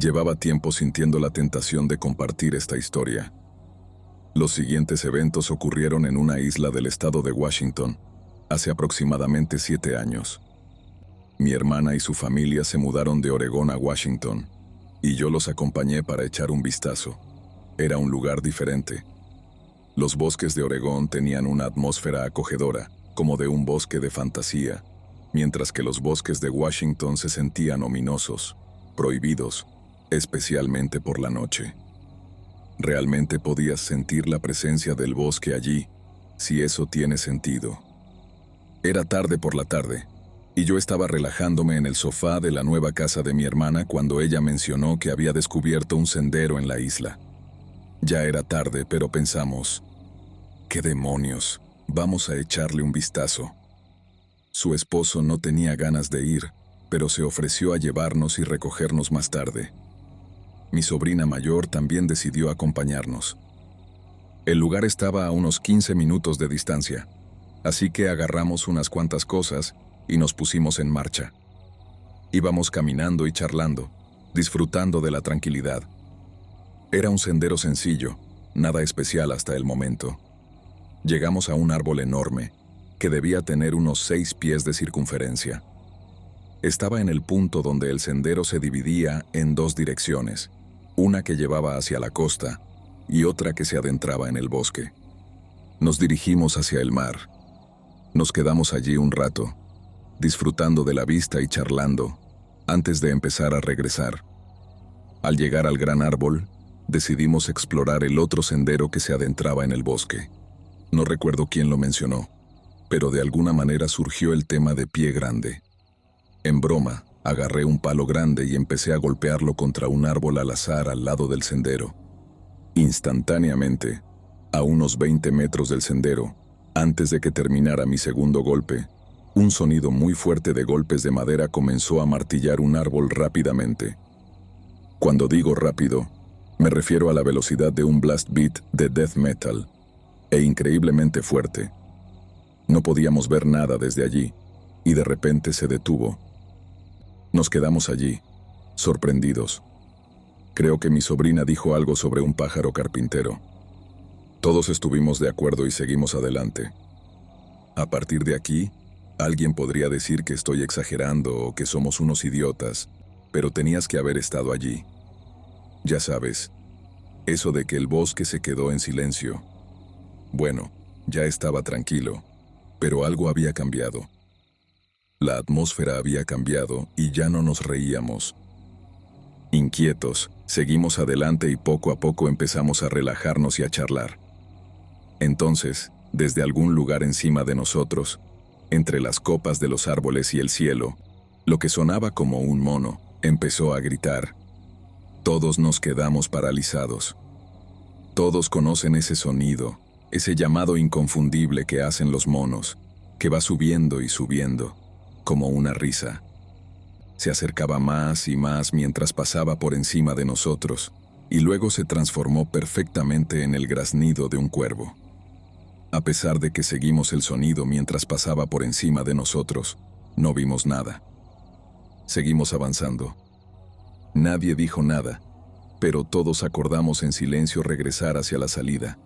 Llevaba tiempo sintiendo la tentación de compartir esta historia. Los siguientes eventos ocurrieron en una isla del estado de Washington, hace aproximadamente 7 años. Mi hermana y su familia se mudaron de Oregón a Washington, y yo los acompañé para echar un vistazo. Era un lugar diferente. Los bosques de Oregón tenían una atmósfera acogedora, como de un bosque de fantasía, mientras que los bosques de Washington se sentían ominosos, prohibidos, especialmente por la noche. Realmente podías sentir la presencia del bosque allí, si eso tiene sentido. Era tarde por la tarde, y yo estaba relajándome en el sofá de la nueva casa de mi hermana cuando ella mencionó que había descubierto un sendero en la isla. Ya era tarde, pero pensamos, ¿qué demonios? Vamos a echarle un vistazo. Su esposo no tenía ganas de ir, pero se ofreció a llevarnos y recogernos más tarde. Mi sobrina mayor también decidió acompañarnos. El lugar estaba a unos 15 minutos de distancia, así que agarramos unas cuantas cosas y nos pusimos en marcha. Íbamos caminando y charlando, disfrutando de la tranquilidad. Era un sendero sencillo, nada especial hasta el momento. Llegamos a un árbol enorme, que debía tener unos 6 pies de circunferencia. Estaba en el punto donde el sendero se dividía en 2 direcciones, una que llevaba hacia la costa y otra que se adentraba en el bosque. Nos dirigimos hacia el mar. Nos quedamos allí un rato, disfrutando de la vista y charlando, antes de empezar a regresar. Al llegar al gran árbol, decidimos explorar el otro sendero que se adentraba en el bosque. No recuerdo quién lo mencionó, pero de alguna manera surgió el tema de Pie Grande. En broma, agarré un palo grande y empecé a golpearlo contra un árbol al azar al lado del sendero. Instantáneamente, a unos 20 metros del sendero, antes de que terminara mi segundo golpe, un sonido muy fuerte de golpes de madera comenzó a martillar un árbol rápidamente. Cuando digo rápido, me refiero a la velocidad de un blast beat de death metal, e increíblemente fuerte. No podíamos ver nada desde allí, y de repente se detuvo. Nos quedamos allí, sorprendidos. Creo que mi sobrina dijo algo sobre un pájaro carpintero. Todos estuvimos de acuerdo y seguimos adelante. A partir de aquí, alguien podría decir que estoy exagerando o que somos unos idiotas, pero tenías que haber estado allí. Ya sabes, eso de que el bosque se quedó en silencio. Bueno, ya estaba tranquilo, pero algo había cambiado. La atmósfera había cambiado y ya no nos reíamos. Inquietos, seguimos adelante y poco a poco empezamos a relajarnos y a charlar. Entonces, desde algún lugar encima de nosotros, entre las copas de los árboles y el cielo, lo que sonaba como un mono, empezó a gritar. Todos nos quedamos paralizados. Todos conocen ese sonido, ese llamado inconfundible que hacen los monos, que va subiendo y subiendo, como una risa. Se acercaba más y más mientras pasaba por encima de nosotros, y luego se transformó perfectamente en el graznido de un cuervo. A pesar de que seguimos el sonido mientras pasaba por encima de nosotros, no vimos nada. Seguimos avanzando. Nadie dijo nada, pero todos acordamos en silencio regresar hacia la salida.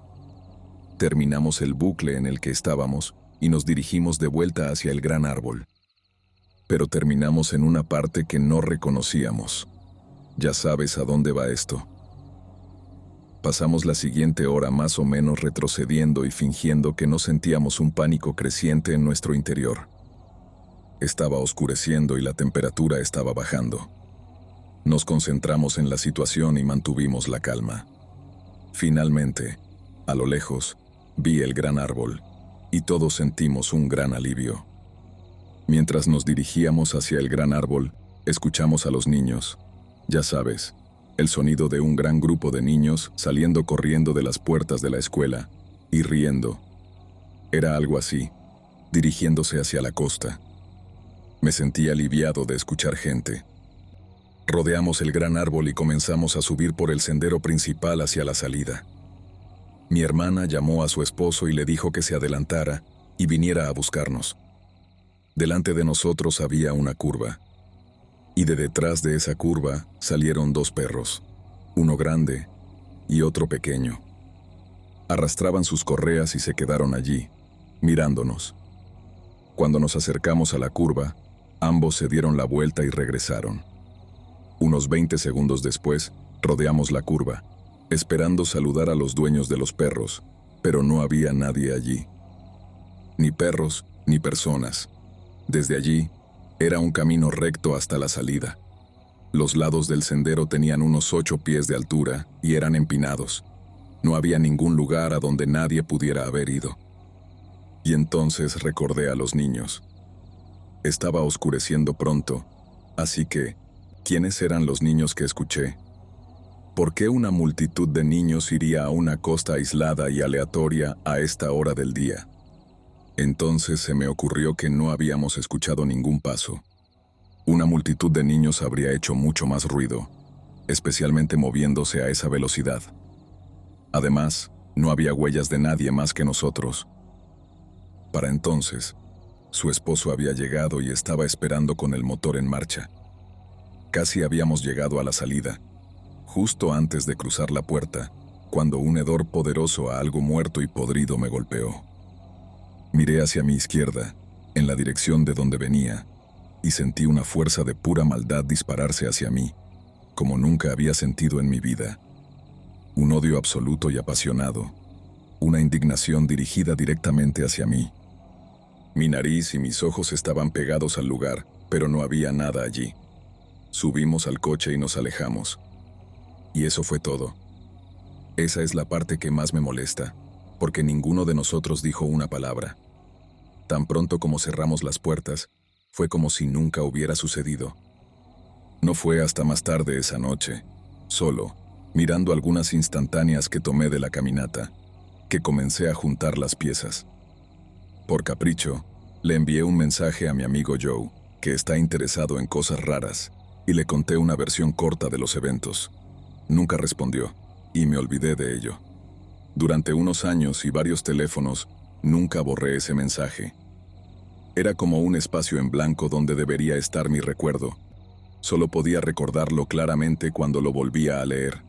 Terminamos el bucle en el que estábamos y nos dirigimos de vuelta hacia el gran árbol. Pero terminamos en una parte que no reconocíamos. Ya sabes a dónde va esto. Pasamos la siguiente hora más o menos retrocediendo y fingiendo que no sentíamos un pánico creciente en nuestro interior. Estaba oscureciendo y la temperatura estaba bajando. Nos concentramos en la situación y mantuvimos la calma. Finalmente, a lo lejos, vi el gran árbol, y todos sentimos un gran alivio. Mientras nos dirigíamos hacia el gran árbol, escuchamos a los niños. Ya sabes, el sonido de un gran grupo de niños saliendo corriendo de las puertas de la escuela y riendo. Era algo así, dirigiéndose hacia la costa. Me sentí aliviado de escuchar gente. Rodeamos el gran árbol y comenzamos a subir por el sendero principal hacia la salida. Mi hermana llamó a su esposo y le dijo que se adelantara y viniera a buscarnos. Delante de nosotros había una curva. y de detrás de esa curva salieron dos perros, uno grande y otro pequeño. Arrastraban sus correas y se quedaron allí, mirándonos. Cuando nos acercamos a la curva, ambos se dieron la vuelta y regresaron. Unos 20 segundos después, rodeamos la curva, esperando saludar a los dueños de los perros, pero no había nadie allí. Ni perros, ni personas. Desde allí, era un camino recto hasta la salida. Los lados del sendero tenían unos 8 pies de altura y eran empinados. No había ningún lugar a donde nadie pudiera haber ido. Y entonces recordé a los niños. Estaba oscureciendo pronto, así que, ¿quiénes eran los niños que escuché? ¿Por qué una multitud de niños iría a una costa aislada y aleatoria a esta hora del día? Entonces se me ocurrió que no habíamos escuchado ningún paso. Una multitud de niños habría hecho mucho más ruido, especialmente moviéndose a esa velocidad. Además, no había huellas de nadie más que nosotros. Para entonces, su esposo había llegado y estaba esperando con el motor en marcha. Casi habíamos llegado a la salida, justo antes de cruzar la puerta, cuando un hedor poderoso a algo muerto y podrido me golpeó. Miré hacia mi izquierda, en la dirección de donde venía, y sentí una fuerza de pura maldad dispararse hacia mí, como nunca había sentido en mi vida. Un odio absoluto y apasionado, una indignación dirigida directamente hacia mí. Mi nariz y mis ojos estaban pegados al lugar, pero no había nada allí. Subimos al coche y nos alejamos. Y eso fue todo. Esa es la parte que más me molesta, porque ninguno de nosotros dijo una palabra. Tan pronto como cerramos las puertas, fue como si nunca hubiera sucedido. No fue hasta más tarde esa noche, solo, mirando algunas instantáneas que tomé de la caminata, que comencé a juntar las piezas. Por capricho, le envié un mensaje a mi amigo Joe, que está interesado en cosas raras, y le conté una versión corta de los eventos. Nunca respondió, y me olvidé de ello. Durante unos años y varios teléfonos, nunca borré ese mensaje. Era como un espacio en blanco donde debería estar mi recuerdo. Solo podía recordarlo claramente cuando lo volvía a leer.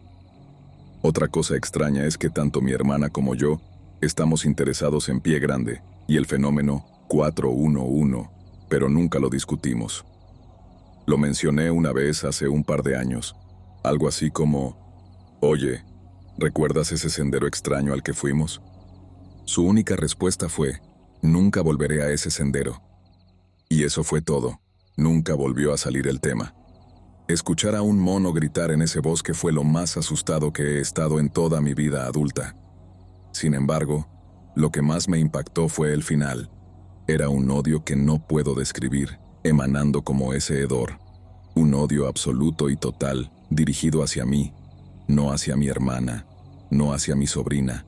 Otra cosa extraña es que tanto mi hermana como yo estamos interesados en Pie Grande y el fenómeno 411, pero nunca lo discutimos. Lo mencioné una vez hace un par de años, algo así como, «Oye, ¿recuerdas ese sendero extraño al que fuimos?» Su única respuesta fue, «Nunca volveré a ese sendero». Y eso fue todo. Nunca volvió a salir el tema. Escuchar a un mono gritar en ese bosque fue lo más asustado que he estado en toda mi vida adulta. Sin embargo, lo que más me impactó fue el final. Era un odio que no puedo describir, emanando como ese hedor. Un odio absoluto y total, dirigido hacia mí, no hacia mi hermana, no hacia mi sobrina.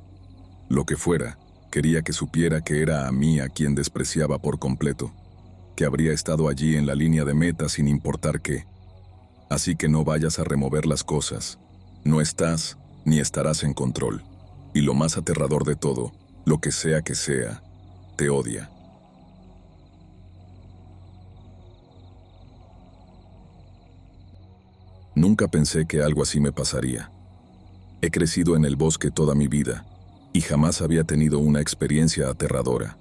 Lo que fuera, quería que supiera que era a mí a quien despreciaba por completo, que habría estado allí en la línea de meta sin importar qué. Así que no vayas a remover las cosas. No estás, ni estarás en control. Y lo más aterrador de todo, lo que sea, te odia. Nunca pensé que algo así me pasaría. He crecido en el bosque toda mi vida, y jamás había tenido una experiencia aterradora.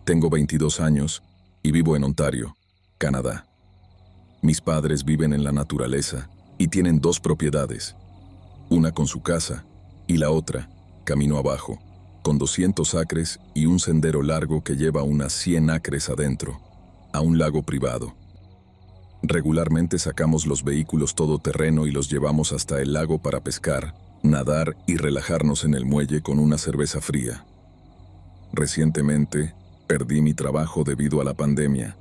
Tengo 22 años y vivo en Ontario, Canadá. Mis padres viven en la naturaleza y tienen 2 propiedades, una con su casa y la otra, camino abajo, con 200 acres y un sendero largo que lleva unas 100 acres adentro, a un lago privado. Regularmente sacamos los vehículos todoterreno y los llevamos hasta el lago para pescar, nadar y relajarnos en el muelle con una cerveza fría. Recientemente, perdí mi trabajo debido a la pandemia,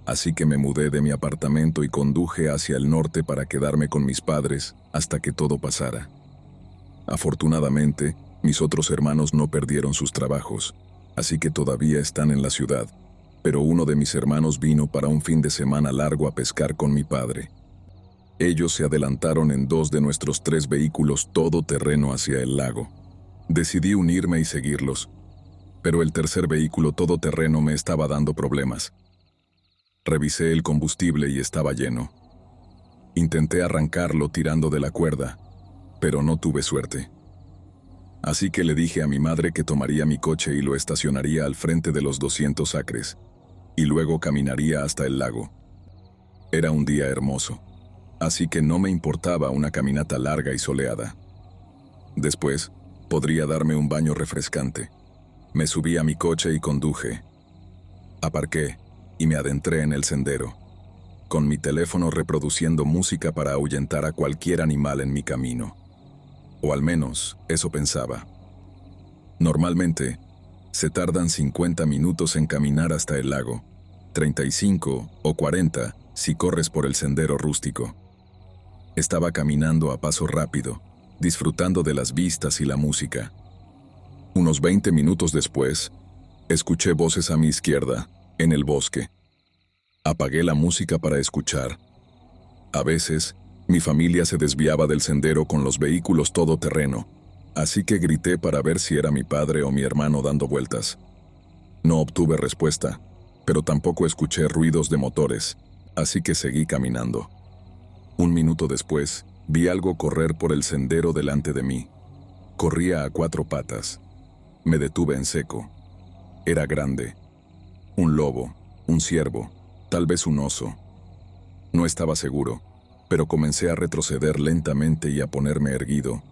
así que me mudé de mi apartamento y conduje hacia el norte para quedarme con mis padres hasta que todo pasara. Afortunadamente, mis otros hermanos no perdieron sus trabajos, así que todavía están en la ciudad, pero uno de mis hermanos vino para un fin de semana largo a pescar con mi padre. Ellos se adelantaron en 2 de nuestros 3 vehículos todoterreno hacia el lago. Decidí unirme y seguirlos, pero el tercer vehículo todoterreno me estaba dando problemas. Revisé el combustible y estaba lleno, Intenté arrancarlo tirando de la cuerda, pero no tuve suerte. Así que le dije a mi madre que tomaría mi coche y lo estacionaría al frente de los 200 acres, y luego caminaría hasta el lago. Era un día hermoso, así que no me importaba una caminata larga y soleada. Después, podría darme un baño refrescante. Me subí a mi coche y conduje. Aparqué y me adentré en el sendero, con mi teléfono reproduciendo música para ahuyentar a cualquier animal en mi camino. O al menos, eso pensaba. Normalmente, se tardan 50 minutos en caminar hasta el lago, 35 o 40 si corres por el sendero rústico. Estaba caminando a paso rápido, disfrutando de las vistas y la música. Unos 20 minutos después, escuché voces a mi izquierda, en el bosque. Apagué la música para escuchar. A veces, mi familia se desviaba del sendero con los vehículos todoterreno, así que grité para ver si era mi padre o mi hermano dando vueltas. No obtuve respuesta, pero tampoco escuché ruidos de motores, así que seguí caminando. Un minuto después, vi algo correr por el sendero delante de mí. Corría a 4 patas. Me detuve en seco. Era grande. Un lobo, un ciervo, tal vez un oso. No estaba seguro, pero comencé a retroceder lentamente y a ponerme erguido,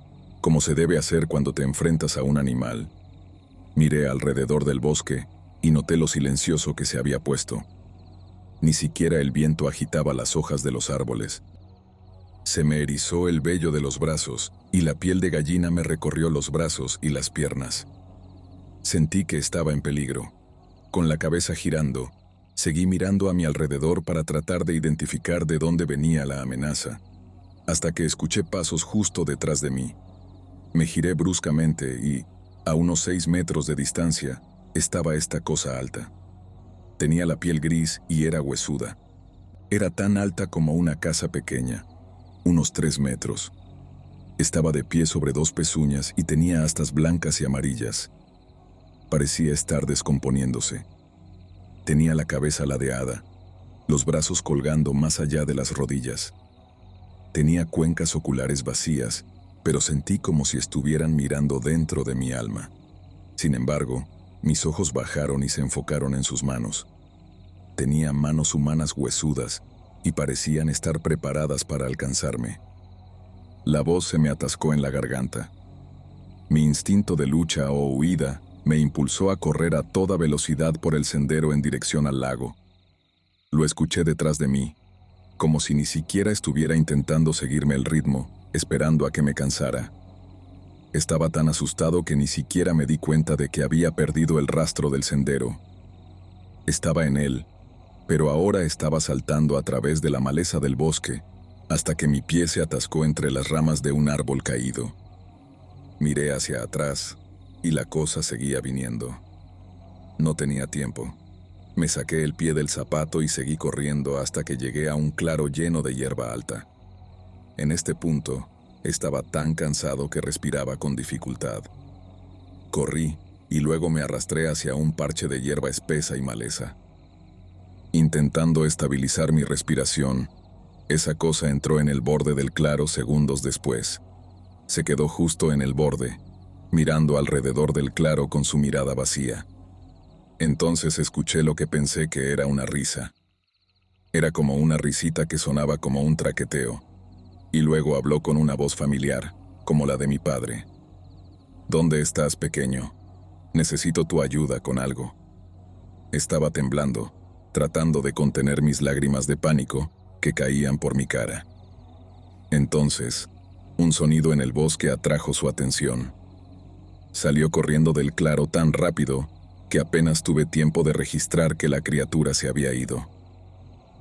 como se debe hacer cuando te enfrentas a un animal. Miré alrededor del bosque y noté lo silencioso que se había puesto. Ni siquiera el viento agitaba las hojas de los árboles. Se me erizó el vello de los brazos y la piel de gallina me recorrió los brazos y las piernas. Sentí que estaba en peligro. Con la cabeza girando, seguí mirando a mi alrededor para tratar de identificar de dónde venía la amenaza, hasta que escuché pasos justo detrás de mí. Me giré bruscamente y, a unos 6 metros de distancia, estaba esta cosa alta. Tenía la piel gris y era huesuda. Era tan alta como una casa pequeña, unos 3 metros. Estaba de pie sobre 2 pezuñas y tenía astas blancas y amarillas. Parecía estar descomponiéndose. Tenía la cabeza ladeada, los brazos colgando más allá de las rodillas. Tenía cuencas oculares vacías, pero sentí como si estuvieran mirando dentro de mi alma. Sin embargo, mis ojos bajaron y se enfocaron en sus manos. Tenía manos humanas huesudas y parecían estar preparadas para alcanzarme. La voz se me atascó en la garganta. Mi instinto de lucha o huida me impulsó a correr a toda velocidad por el sendero en dirección al lago. Lo escuché detrás de mí, como si ni siquiera estuviera intentando seguirme el ritmo, esperando a que me cansara. Estaba tan asustado que ni siquiera me di cuenta de que había perdido el rastro del sendero. Estaba en él, pero ahora estaba saltando a través de la maleza del bosque, hasta que mi pie se atascó entre las ramas de un árbol caído. Miré hacia atrás, y la cosa seguía viniendo. No tenía tiempo. Me saqué el pie del zapato y seguí corriendo hasta que llegué a un claro lleno de hierba alta. En este punto, estaba tan cansado que respiraba con dificultad. Corrí y luego me arrastré hacia un parche de hierba espesa y maleza. Intentando estabilizar mi respiración, esa cosa entró en el borde del claro segundos después. Se quedó justo en el borde, mirando alrededor del claro con su mirada vacía. Entonces escuché lo que pensé que era una risa. Era como una risita que sonaba como un traqueteo, y luego habló con una voz familiar, como la de mi padre. ¿Dónde estás, pequeño? Necesito tu ayuda con algo. Estaba temblando, tratando de contener mis lágrimas de pánico que caían por mi cara. Entonces, un sonido en el bosque atrajo su atención. Salió corriendo del claro tan rápido que apenas tuve tiempo de registrar que la criatura se había ido.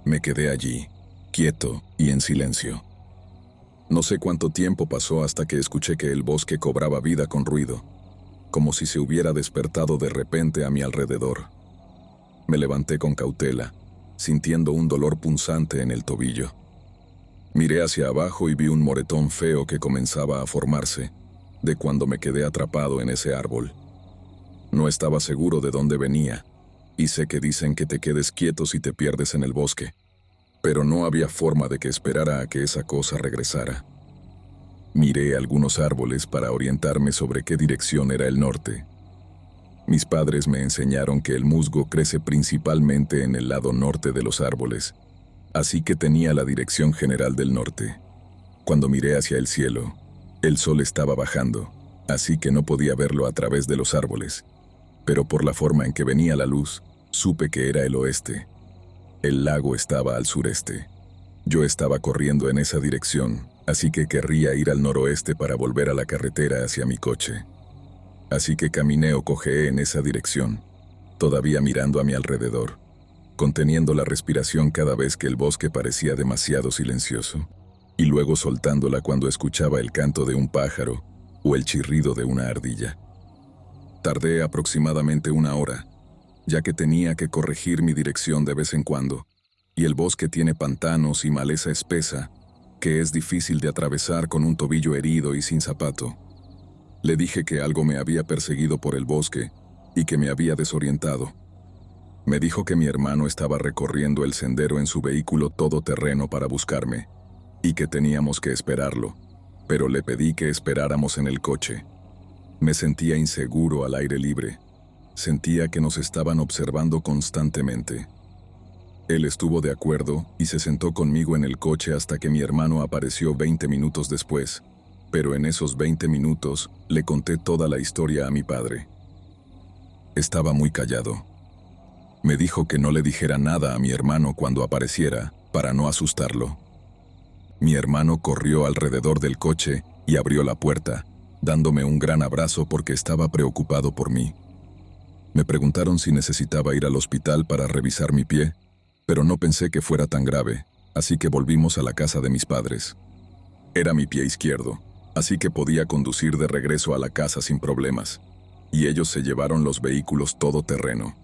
Me quedé allí, quieto y en silencio. No sé cuánto tiempo pasó hasta que escuché que el bosque cobraba vida con ruido, como si se hubiera despertado de repente a mi alrededor. Me levanté con cautela, sintiendo un dolor punzante en el tobillo. Miré hacia abajo y vi un moretón feo que comenzaba a formarse, de cuando me quedé atrapado en ese árbol. No estaba seguro de dónde venía, y sé que dicen que te quedes quieto si te pierdes en el bosque. pero no había forma de que esperara a que esa cosa regresara. Miré algunos árboles para orientarme sobre qué dirección era el norte. Mis padres me enseñaron que el musgo crece principalmente en el lado norte de los árboles, así que tenía la dirección general del norte. Cuando miré hacia el cielo, el sol estaba bajando, así que no podía verlo a través de los árboles, pero por la forma en que venía la luz, supe que era el oeste. El lago estaba al sureste. Yo estaba corriendo en esa dirección, así que querría ir al noroeste para volver a la carretera hacia mi coche. Así que caminé o cojeé en esa dirección, todavía mirando a mi alrededor, conteniendo la respiración cada vez que el bosque parecía demasiado silencioso, y luego soltándola cuando escuchaba el canto de un pájaro o el chirrido de una ardilla. Tardé aproximadamente 1 hora, ya que tenía que corregir mi dirección de vez en cuando, y el bosque tiene pantanos y maleza espesa, que es difícil de atravesar con un tobillo herido y sin zapato. Le dije que algo me había perseguido por el bosque y que me había desorientado. Me dijo que mi hermano estaba recorriendo el sendero en su vehículo todoterreno para buscarme, y que teníamos que esperarlo, pero le pedí que esperáramos en el coche. Me sentía inseguro al aire libre. Sentía que nos estaban observando constantemente. Él estuvo de acuerdo y se sentó conmigo en el coche hasta que mi hermano apareció 20 minutos después, pero en esos 20 minutos le conté toda la historia a mi padre. Estaba muy callado. Me dijo que no le dijera nada a mi hermano cuando apareciera, para no asustarlo. Mi hermano corrió alrededor del coche y abrió la puerta, dándome un gran abrazo porque estaba preocupado por mí. Me preguntaron si necesitaba ir al hospital para revisar mi pie, pero no pensé que fuera tan grave, así que volvimos a la casa de mis padres. Era mi pie izquierdo, así que podía conducir de regreso a la casa sin problemas, y ellos se llevaron los vehículos todoterreno.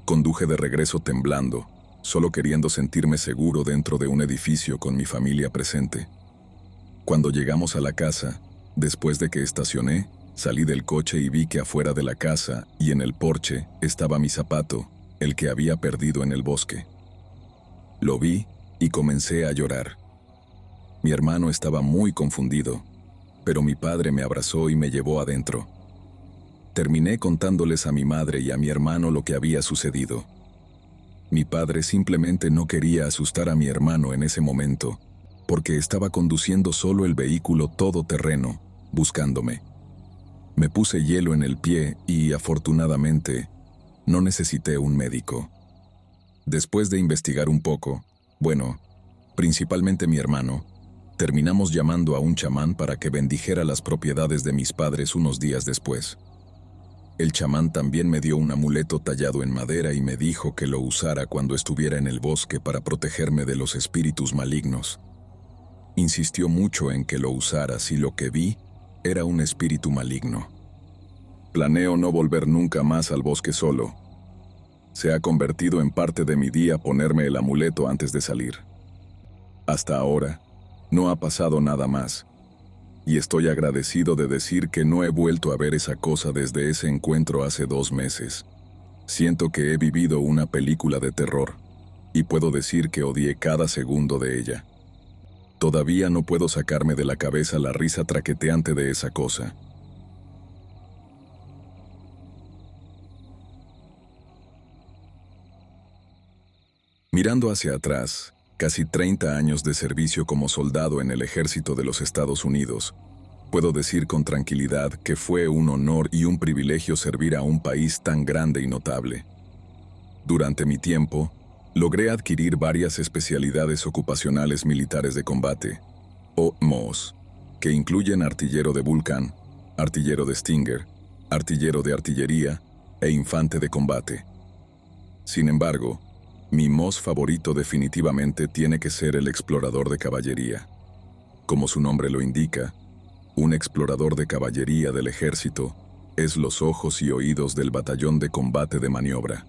Conduje de regreso temblando, solo queriendo sentirme seguro dentro de un edificio con mi familia presente. Cuando llegamos a la casa, después de que estacioné, salí del coche y vi que afuera de la casa y en el porche estaba mi zapato, el que había perdido en el bosque. Lo vi y comencé a llorar. Mi hermano estaba muy confundido, pero mi padre me abrazó y me llevó adentro. Terminé contándoles a mi madre y a mi hermano lo que había sucedido. Mi padre simplemente no quería asustar a mi hermano en ese momento, porque estaba conduciendo solo el vehículo todoterreno, buscándome. Me puse hielo en el pie y, afortunadamente, no necesité un médico. Después de investigar un poco, principalmente mi hermano, terminamos llamando a un chamán para que bendijera las propiedades de mis padres unos días después. El chamán también me dio un amuleto tallado en madera y me dijo que lo usara cuando estuviera en el bosque para protegerme de los espíritus malignos. Insistió mucho en que lo usara si lo que vi era un espíritu maligno. Planeo no volver nunca más al bosque solo. Se ha convertido en parte de mi día ponerme el amuleto antes de salir. Hasta ahora, no ha pasado nada más. Y estoy agradecido de decir que no he vuelto a ver esa cosa desde ese encuentro hace 2 meses. Siento que he vivido una película de terror, y puedo decir que odié cada segundo de ella. Todavía no puedo sacarme de la cabeza la risa traqueteante de esa cosa. Mirando hacia atrás, casi 30 años de servicio como soldado en el ejército de los Estados Unidos, puedo decir con tranquilidad que fue un honor y un privilegio servir a un país tan grande y notable. Durante mi tiempo, logré adquirir varias especialidades ocupacionales militares de combate, o MOS, que incluyen artillero de Vulcan, artillero de Stinger, artillero de artillería e infante de combate. Sin embargo, mi MOS favorito definitivamente tiene que ser el explorador de caballería. Como su nombre lo indica, un explorador de caballería del ejército es los ojos y oídos del batallón de combate de maniobra.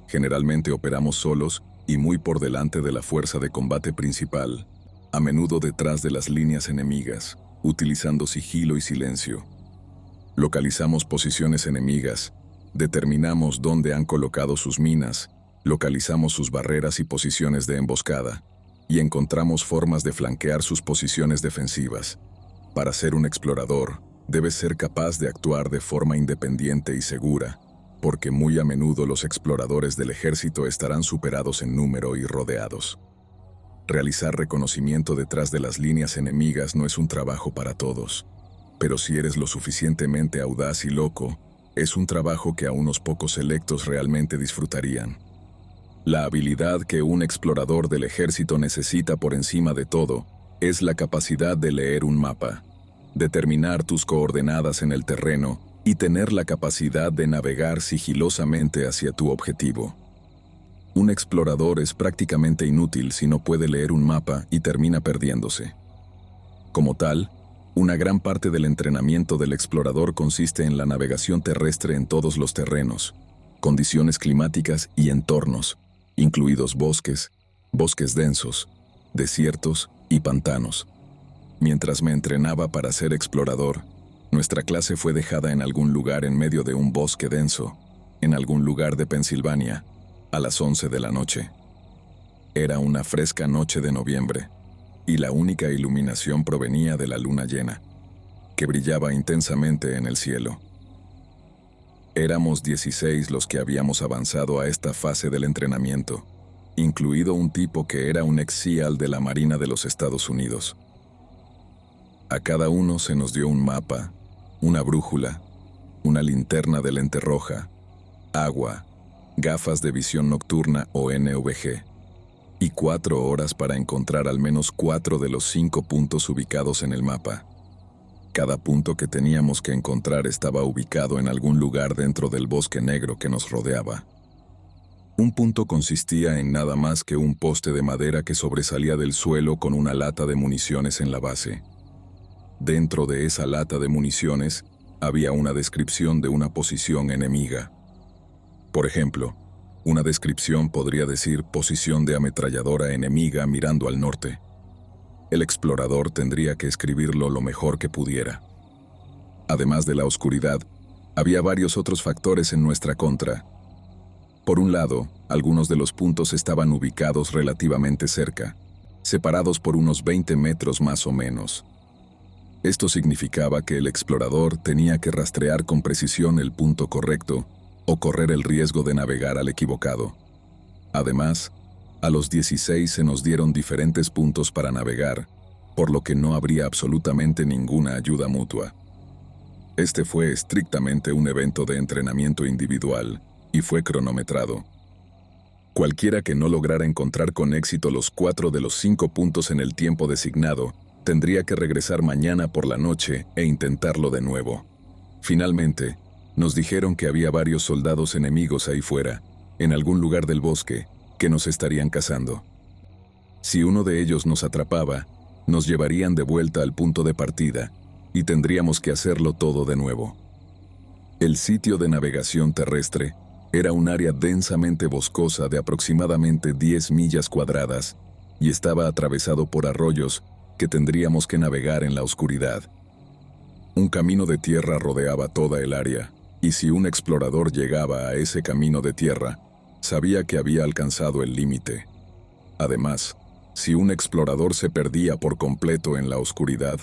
Generalmente operamos solos y muy por delante de la fuerza de combate principal, a menudo detrás de las líneas enemigas, utilizando sigilo y silencio. Localizamos posiciones enemigas, determinamos dónde han colocado sus minas, Localizamos sus barreras y posiciones de emboscada, y encontramos formas de flanquear sus posiciones defensivas. Para ser un explorador, debes ser capaz de actuar de forma independiente y segura, porque muy a menudo los exploradores del ejército estarán superados en número y rodeados. Realizar reconocimiento detrás de las líneas enemigas no es un trabajo para todos, pero si eres lo suficientemente audaz y loco, es un trabajo que a unos pocos selectos realmente disfrutarían. La habilidad que un explorador del ejército necesita por encima de todo es la capacidad de leer un mapa, determinar tus coordenadas en el terreno y tener la capacidad de navegar sigilosamente hacia tu objetivo. Un explorador es prácticamente inútil si no puede leer un mapa y termina perdiéndose. Como tal, una gran parte del entrenamiento del explorador consiste en la navegación terrestre en todos los terrenos, condiciones climáticas y entornos, incluidos bosques, bosques densos, desiertos y pantanos. Mientras me entrenaba para ser explorador, nuestra clase fue dejada en algún lugar en medio de un bosque denso, en algún lugar de Pensilvania, a las 11 de la noche. Era una fresca noche de noviembre, y la única iluminación provenía de la luna llena, que brillaba intensamente en el cielo. Éramos 16 los que habíamos avanzado a esta fase del entrenamiento, incluido un tipo que era un ex-SEAL de la Marina de los Estados Unidos. A cada uno se nos dio un mapa, una brújula, una linterna de lente roja, agua, gafas de visión nocturna o NVG, y 4 horas para encontrar al menos 4 de los 5 puntos ubicados en el mapa. Cada punto que teníamos que encontrar estaba ubicado en algún lugar dentro del bosque negro que nos rodeaba. Un punto consistía en nada más que un poste de madera que sobresalía del suelo con una lata de municiones en la base. Dentro de esa lata de municiones había una descripción de una posición enemiga. Por ejemplo, una descripción podría decir posición de ametralladora enemiga mirando al norte. El explorador tendría que escribirlo lo mejor que pudiera. Además de la oscuridad, había varios otros factores en nuestra contra. Por un lado, algunos de los puntos estaban ubicados relativamente cerca, separados por unos 20 metros más o menos. Esto significaba que el explorador tenía que rastrear con precisión el punto correcto o correr el riesgo de navegar al equivocado. Además, a los 16 se nos dieron diferentes puntos para navegar, por lo que no habría absolutamente ninguna ayuda mutua. Este fue estrictamente un evento de entrenamiento individual y fue cronometrado. Cualquiera que no lograra encontrar con éxito los 4 de los 5 puntos en el tiempo designado tendría que regresar mañana por la noche e intentarlo de nuevo. Finalmente, nos dijeron que había varios soldados enemigos ahí fuera, en algún lugar del bosque, que nos estarían cazando. Si uno de ellos nos atrapaba, nos llevarían de vuelta al punto de partida y tendríamos que hacerlo todo de nuevo. El sitio de navegación terrestre era un área densamente boscosa de aproximadamente 10 millas cuadradas y estaba atravesado por arroyos que tendríamos que navegar en la oscuridad. Un camino de tierra rodeaba toda el área, y si un explorador llegaba a ese camino de tierra, sabía que había alcanzado el límite. Además, si un explorador se perdía por completo en la oscuridad,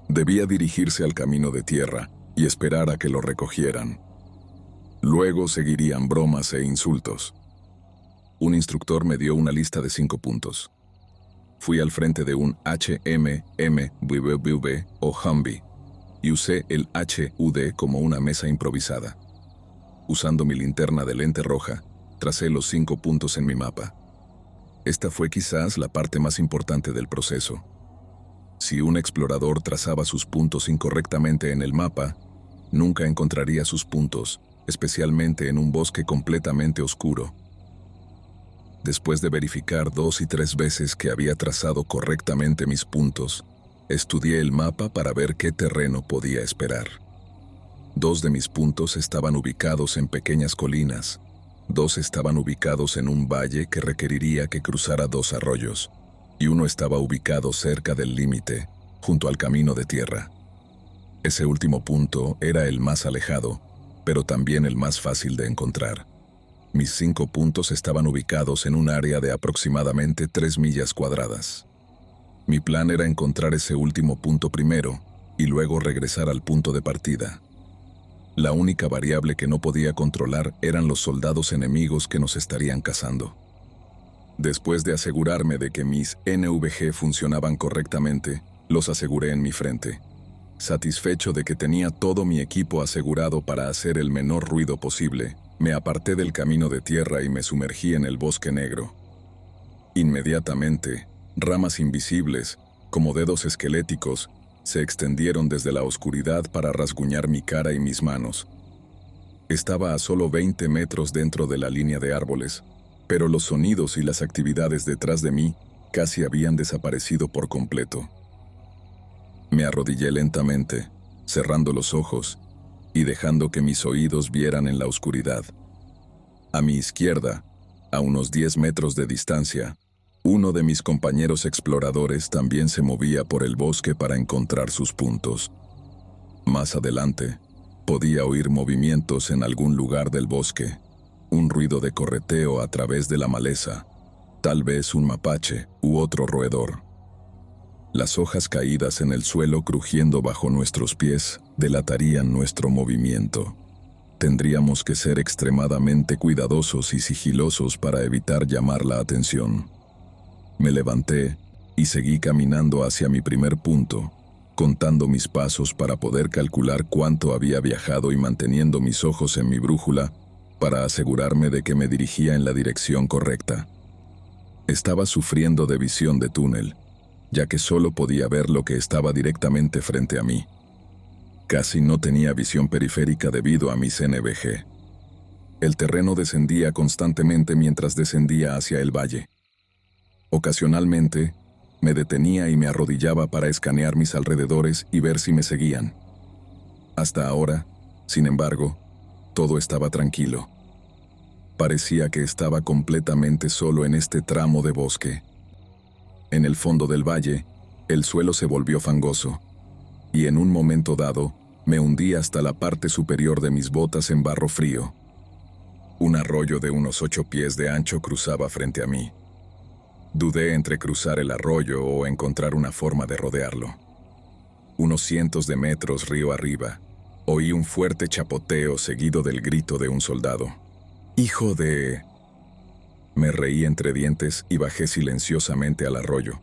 debía dirigirse al camino de tierra y esperar a que lo recogieran. Luego seguirían bromas e insultos. Un instructor me dio una lista de 5 puntos. Fui al frente de un HMMVVV o Humvee y usé el HUD como una mesa improvisada. Usando mi linterna de lente roja, tracé los 5 puntos en mi mapa. Esta fue quizás la parte más importante del proceso. Si un explorador trazaba sus puntos incorrectamente en el mapa, nunca encontraría sus puntos, especialmente en un bosque completamente oscuro. Después de verificar 2 y 3 veces que había trazado correctamente mis puntos, estudié el mapa para ver qué terreno podía esperar. 2 de mis puntos estaban ubicados en pequeñas colinas, 2 estaban ubicados en un valle que requeriría que cruzara 2 arroyos, y uno estaba ubicado cerca del límite, junto al camino de tierra. Ese último punto era el más alejado, pero también el más fácil de encontrar. Mis 5 puntos estaban ubicados en un área de aproximadamente 3 millas cuadradas. Mi plan era encontrar ese último punto primero y luego regresar al punto de partida. La única variable que no podía controlar eran los soldados enemigos que nos estarían cazando. Después de asegurarme de que mis NVG funcionaban correctamente, los aseguré en mi frente. Satisfecho de que tenía todo mi equipo asegurado para hacer el menor ruido posible, me aparté del camino de tierra y me sumergí en el bosque negro. Inmediatamente, ramas invisibles, como dedos esqueléticos, se extendieron desde la oscuridad para rasguñar mi cara y mis manos. Estaba a solo 20 metros dentro de la línea de árboles, pero los sonidos y las actividades detrás de mí casi habían desaparecido por completo. Me arrodillé lentamente, cerrando los ojos y dejando que mis oídos vieran en la oscuridad. A mi izquierda, a unos 10 metros de distancia, uno de mis compañeros exploradores también se movía por el bosque para encontrar sus puntos. Más adelante, podía oír movimientos en algún lugar del bosque, un ruido de correteo a través de la maleza, tal vez un mapache u otro roedor. Las hojas caídas en el suelo crujiendo bajo nuestros pies delatarían nuestro movimiento. Tendríamos que ser extremadamente cuidadosos y sigilosos para evitar llamar la atención. Me levanté y seguí caminando hacia mi primer punto, contando mis pasos para poder calcular cuánto había viajado y manteniendo mis ojos en mi brújula para asegurarme de que me dirigía en la dirección correcta. Estaba sufriendo de visión de túnel, ya que solo podía ver lo que estaba directamente frente a mí. Casi no tenía visión periférica debido a mis NVG. El terreno descendía constantemente mientras descendía hacia el valle. Ocasionalmente, me detenía y me arrodillaba para escanear mis alrededores y ver si me seguían. Hasta ahora, sin embargo, todo estaba tranquilo. Parecía que estaba completamente solo en este tramo de bosque. En el fondo del valle, el suelo se volvió fangoso, y en un momento dado, me hundí hasta la parte superior de mis botas en barro frío. Un arroyo de unos 8 pies de ancho cruzaba frente a mí. Dudé entre cruzar el arroyo o encontrar una forma de rodearlo. Unos cientos de metros río arriba, oí un fuerte chapoteo seguido del grito de un soldado. ¡Hijo de...! Me reí entre dientes y bajé silenciosamente al arroyo,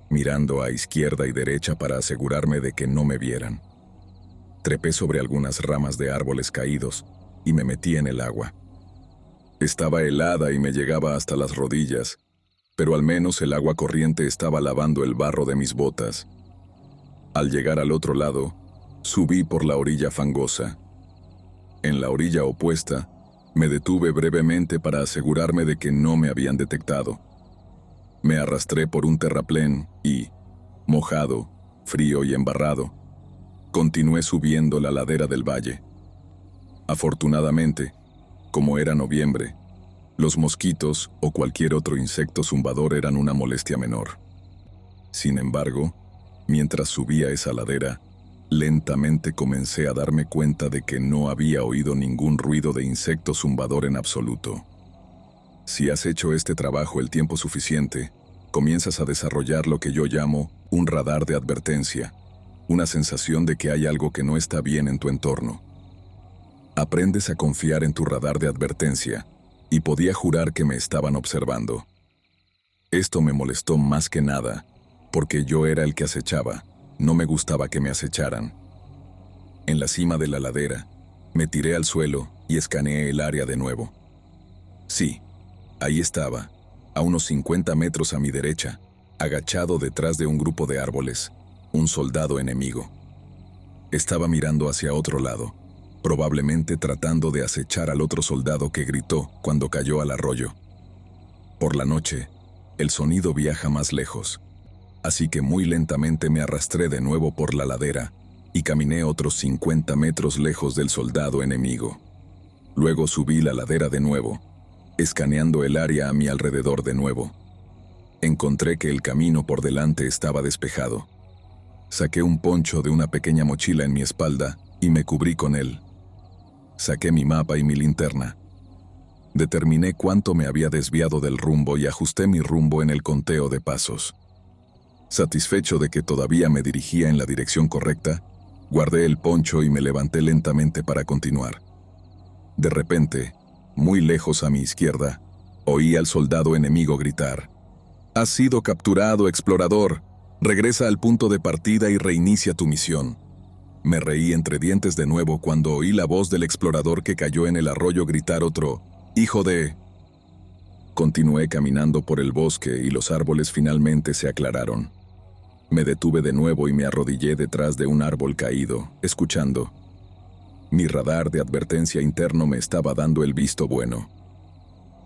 mirando a izquierda y derecha para asegurarme de que no me vieran. Trepé sobre algunas ramas de árboles caídos y me metí en el agua. Estaba helada y me llegaba hasta las rodillas, pero al menos el agua corriente estaba lavando el barro de mis botas. Al llegar al otro lado, subí por la orilla fangosa. En la orilla opuesta, me detuve brevemente para asegurarme de que no me habían detectado. Me arrastré por un terraplén y, mojado, frío y embarrado, continué subiendo la ladera del valle. Afortunadamente, como era noviembre, los mosquitos o cualquier otro insecto zumbador eran una molestia menor. Sin embargo, mientras subía esa ladera, lentamente comencé a darme cuenta de que no había oído ningún ruido de insecto zumbador en absoluto. Si has hecho este trabajo el tiempo suficiente, comienzas a desarrollar lo que yo llamo un radar de advertencia, una sensación de que hay algo que no está bien en tu entorno. Aprendes a confiar en tu radar de advertencia, y podía jurar que me estaban observando. Esto me molestó más que nada, porque yo era el que acechaba. No me gustaba que me acecharan. En la cima de la ladera, me tiré al suelo y escaneé el área de nuevo. Sí, ahí estaba, a unos 50 metros a mi derecha, agachado detrás de un grupo de árboles, un soldado enemigo. Estaba mirando hacia otro lado, probablemente tratando de acechar al otro soldado que gritó cuando cayó al arroyo. Por la noche, el sonido viaja más lejos. Así que muy lentamente me arrastré de nuevo por la ladera y caminé otros 50 metros lejos del soldado enemigo. Luego subí la ladera de nuevo, escaneando el área a mi alrededor de nuevo. Encontré que el camino por delante estaba despejado. Saqué un poncho de una pequeña mochila en mi espalda y me cubrí con él. Saqué mi mapa y mi linterna. Determiné cuánto me había desviado del rumbo y ajusté mi rumbo en el conteo de pasos. Satisfecho de que todavía me dirigía en la dirección correcta, guardé el poncho y me levanté lentamente para continuar. De repente, muy lejos a mi izquierda, oí al soldado enemigo gritar: «Has sido capturado, explorador. Regresa al punto de partida y reinicia tu misión». Me reí entre dientes de nuevo cuando oí la voz del explorador que cayó en el arroyo gritar otro: «¡Hijo de...». Continué caminando por el bosque y los árboles finalmente se aclararon. Me detuve de nuevo y me arrodillé detrás de un árbol caído, escuchando. Mi radar de advertencia interno me estaba dando el visto bueno.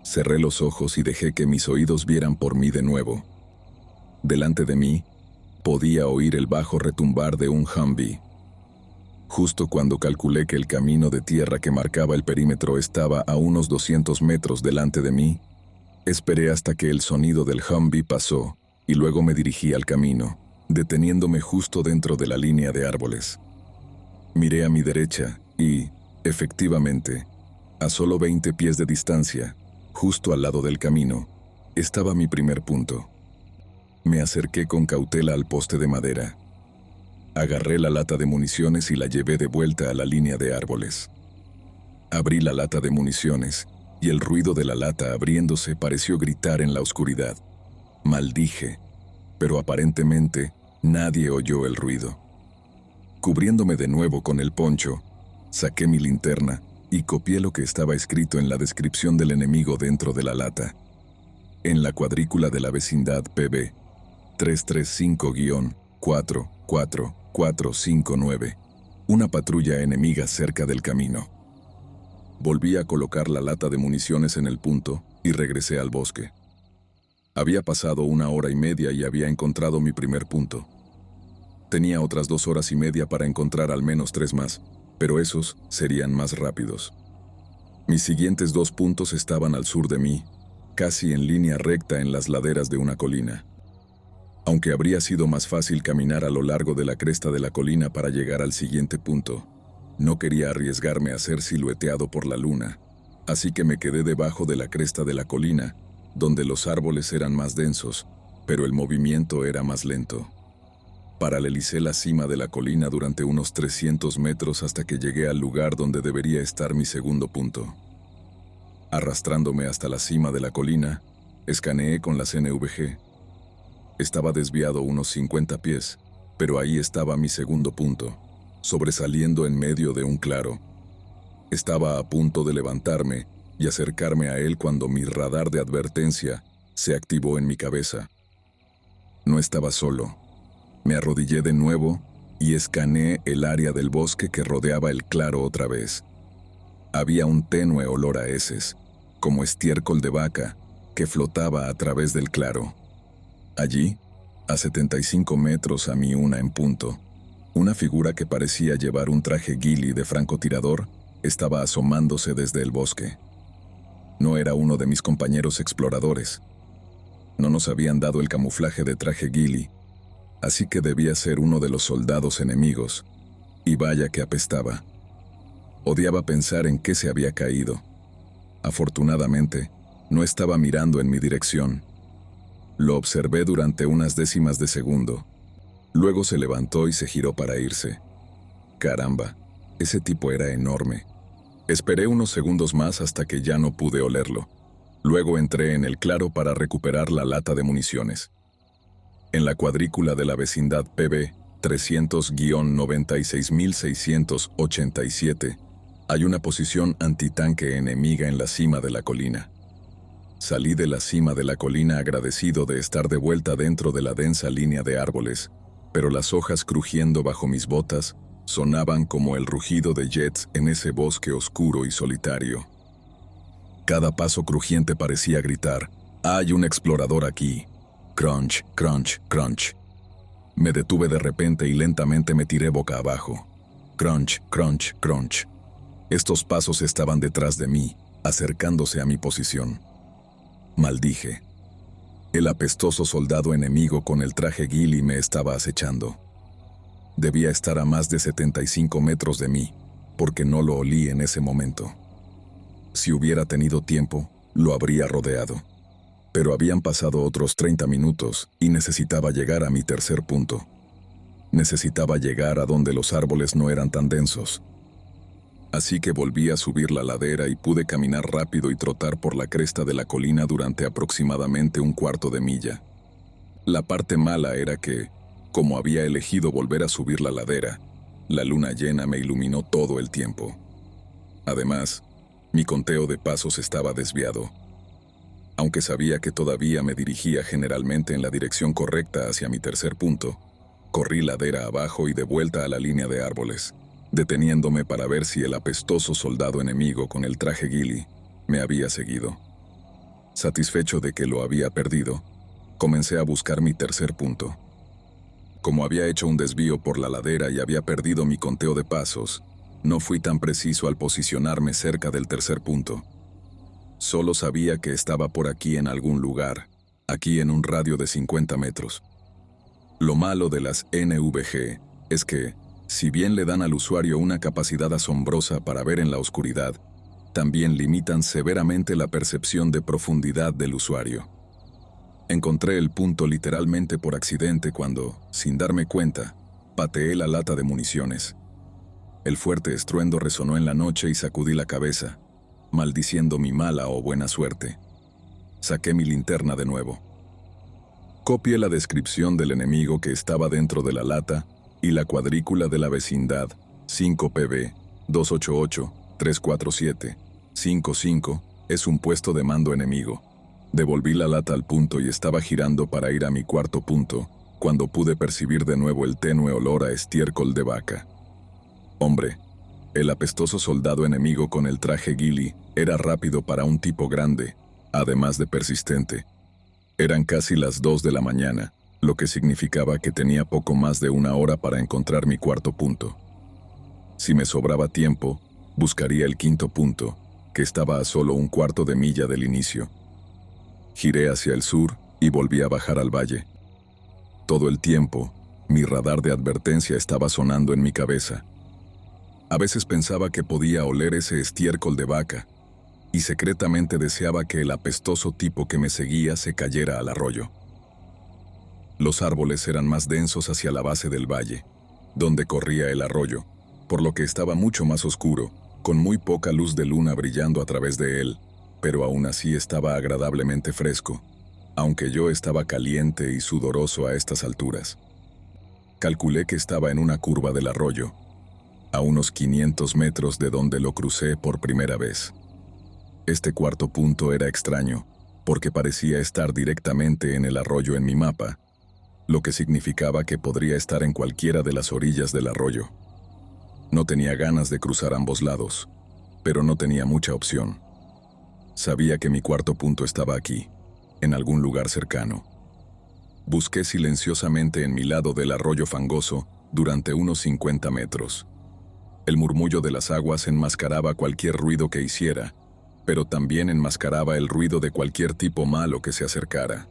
Cerré los ojos y dejé que mis oídos vieran por mí de nuevo. Delante de mí, podía oír el bajo retumbar de un Humvee. Justo cuando calculé que el camino de tierra que marcaba el perímetro estaba a unos 200 metros delante de mí, esperé hasta que el sonido del Humvee pasó y luego me dirigí al camino, deteniéndome justo dentro de la línea de árboles. Miré a mi derecha y, efectivamente, a solo 20 pies de distancia, justo al lado del camino, estaba mi primer punto. Me acerqué con cautela al poste de madera. Agarré la lata de municiones y la llevé de vuelta a la línea de árboles. Abrí la lata de municiones y el ruido de la lata abriéndose pareció gritar en la oscuridad. Maldije, pero aparentemente nadie oyó el ruido. Cubriéndome de nuevo con el poncho, saqué mi linterna y copié lo que estaba escrito en la descripción del enemigo dentro de la lata. En la cuadrícula de la vecindad PB 335-44459, una patrulla enemiga cerca del camino. Volví a colocar la lata de municiones en el punto y regresé al bosque. Había pasado 1 hora y media y había encontrado mi primer punto. Tenía otras 2 horas y media para encontrar al menos 3 más, pero esos serían más rápidos. Mis siguientes 2 puntos estaban al sur de mí, casi en línea recta en las laderas de una colina. Aunque habría sido más fácil caminar a lo largo de la cresta de la colina para llegar al siguiente punto, no quería arriesgarme a ser silueteado por la luna, así que me quedé debajo de la cresta de la colina, donde los árboles eran más densos, pero el movimiento era más lento. Paralelicé la cima de la colina durante unos 300 metros hasta que llegué al lugar donde debería estar mi segundo punto. Arrastrándome hasta la cima de la colina, escaneé con la CNVG. Estaba desviado unos 50 pies, pero ahí estaba mi segundo punto, sobresaliendo en medio de un claro. Estaba a punto de levantarme y acercarme a él cuando mi radar de advertencia se activó en mi cabeza. No estaba solo. Me arrodillé de nuevo y escaneé el área del bosque que rodeaba el claro otra vez. Había un tenue olor a heces, como estiércol de vaca, que flotaba a través del claro. Allí, a 75 metros a mi una en punto, una figura que parecía llevar un traje ghillie de francotirador estaba asomándose desde el bosque. No era uno de mis compañeros exploradores. No nos habían dado el camuflaje de traje ghillie, así que debía ser uno de los soldados enemigos, y vaya que apestaba. Odiaba pensar en qué se había caído. Afortunadamente, no estaba mirando en mi dirección. Lo observé durante unas décimas de segundo. Luego se levantó y se giró para irse. Caramba, ese tipo era enorme. Esperé unos segundos más hasta que ya no pude olerlo. Luego entré en el claro para recuperar la lata de municiones. En la cuadrícula de la vecindad PB 300-96687 hay una posición antitanque enemiga en la cima de la colina. Salí de la cima de la colina agradecido de estar de vuelta dentro de la densa línea de árboles, pero las hojas crujiendo bajo mis botas sonaban como el rugido de jets en ese bosque oscuro y solitario. Cada paso crujiente parecía gritar: «Hay un explorador aquí». Crunch, crunch, crunch. Me detuve de repente y lentamente me tiré boca abajo. Crunch, crunch, crunch. Estos pasos estaban detrás de mí, acercándose a mi posición. Maldije. El apestoso soldado enemigo con el traje ghillie me estaba acechando. Debía estar a más de 75 metros de mí, porque no lo olí en ese momento. Si hubiera tenido tiempo, lo habría rodeado. Pero habían pasado otros 30 minutos y necesitaba llegar a mi tercer punto. Necesitaba llegar a donde los árboles no eran tan densos. Así que volví a subir la ladera y pude caminar rápido y trotar por la cresta de la colina durante aproximadamente un cuarto de milla. La parte mala era que, como había elegido volver a subir la ladera, la luna llena me iluminó todo el tiempo. Además, mi conteo de pasos estaba desviado. Aunque sabía que todavía me dirigía generalmente en la dirección correcta hacia mi tercer punto, corrí ladera abajo y de vuelta a la línea de árboles, deteniéndome para ver si el apestoso soldado enemigo con el traje ghillie me había seguido. Satisfecho de que lo había perdido, comencé a buscar mi tercer punto. Como había hecho un desvío por la ladera y había perdido mi conteo de pasos, no fui tan preciso al posicionarme cerca del tercer punto. Solo sabía que estaba por aquí en algún lugar, aquí en un radio de 50 metros. Lo malo de las NVG es que, si bien le dan al usuario una capacidad asombrosa para ver en la oscuridad, también limitan severamente la percepción de profundidad del usuario. Encontré el punto literalmente por accidente cuando, sin darme cuenta, pateé la lata de municiones. El fuerte estruendo resonó en la noche y sacudí la cabeza, maldiciendo mi mala o buena suerte. Saqué mi linterna de nuevo. Copié la descripción del enemigo que estaba dentro de la lata y la cuadrícula de la vecindad 5PB 288-347-55 es un puesto de mando enemigo. Devolví la lata al punto y estaba girando para ir a mi cuarto punto, cuando pude percibir de nuevo el tenue olor a estiércol de vaca. Hombre, el apestoso soldado enemigo con el traje ghillie era rápido para un tipo grande, además de persistente. Eran casi las 2 de la mañana, lo que significaba que tenía poco más de una hora para encontrar mi cuarto punto. Si me sobraba tiempo, buscaría el quinto punto, que estaba a solo un cuarto de milla del inicio. Giré hacia el sur y volví a bajar al valle. Todo el tiempo, mi radar de advertencia estaba sonando en mi cabeza. A veces pensaba que podía oler ese estiércol de vaca, y secretamente deseaba que el apestoso tipo que me seguía se cayera al arroyo. Los árboles eran más densos hacia la base del valle, donde corría el arroyo, por lo que estaba mucho más oscuro, con muy poca luz de luna brillando a través de él, pero aún así estaba agradablemente fresco, aunque yo estaba caliente y sudoroso a estas alturas. Calculé que estaba en una curva del arroyo, a unos 500 metros de donde lo crucé por primera vez. Este cuarto punto era extraño, porque parecía estar directamente en el arroyo en mi mapa, lo que significaba que podría estar en cualquiera de las orillas del arroyo. No tenía ganas de cruzar ambos lados, pero no tenía mucha opción. Sabía que mi cuarto punto estaba aquí, en algún lugar cercano. Busqué silenciosamente en mi lado del arroyo fangoso durante unos 50 metros. El murmullo de las aguas enmascaraba cualquier ruido que hiciera, pero también enmascaraba el ruido de cualquier tipo malo que se acercara.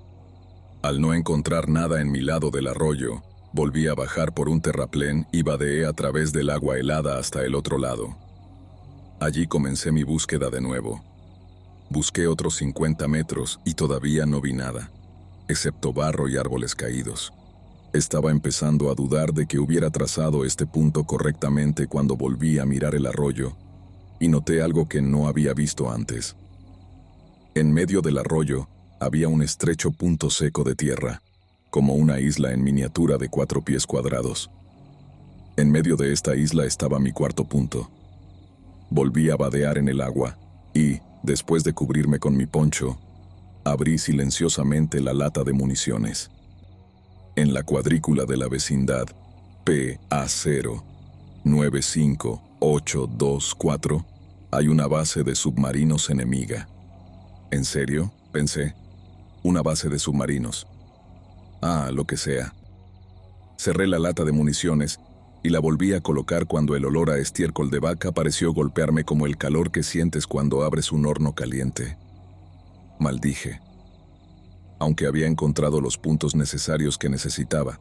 Al no encontrar nada en mi lado del arroyo, volví a bajar por un terraplén y vadeé a través del agua helada hasta el otro lado. Allí comencé mi búsqueda de nuevo. Busqué otros 50 metros y todavía no vi nada, excepto barro y árboles caídos. Estaba empezando a dudar de que hubiera trazado este punto correctamente cuando volví a mirar el arroyo, y noté algo que no había visto antes. En medio del arroyo había un estrecho punto seco de tierra, como una isla en miniatura de 4 pies cuadrados. En medio de esta isla estaba mi cuarto punto. Volví a vadear en el agua y, después de cubrirme con mi poncho, abrí silenciosamente la lata de municiones. En la cuadrícula de la vecindad PA095824 hay una base de submarinos enemiga. ¿En serio?, pensé. Una base de submarinos. Lo que sea. Cerré la lata de municiones y la volví a colocar cuando el olor a estiércol de vaca pareció golpearme como el calor que sientes cuando abres un horno caliente. Maldije. Aunque había encontrado los puntos necesarios que necesitaba,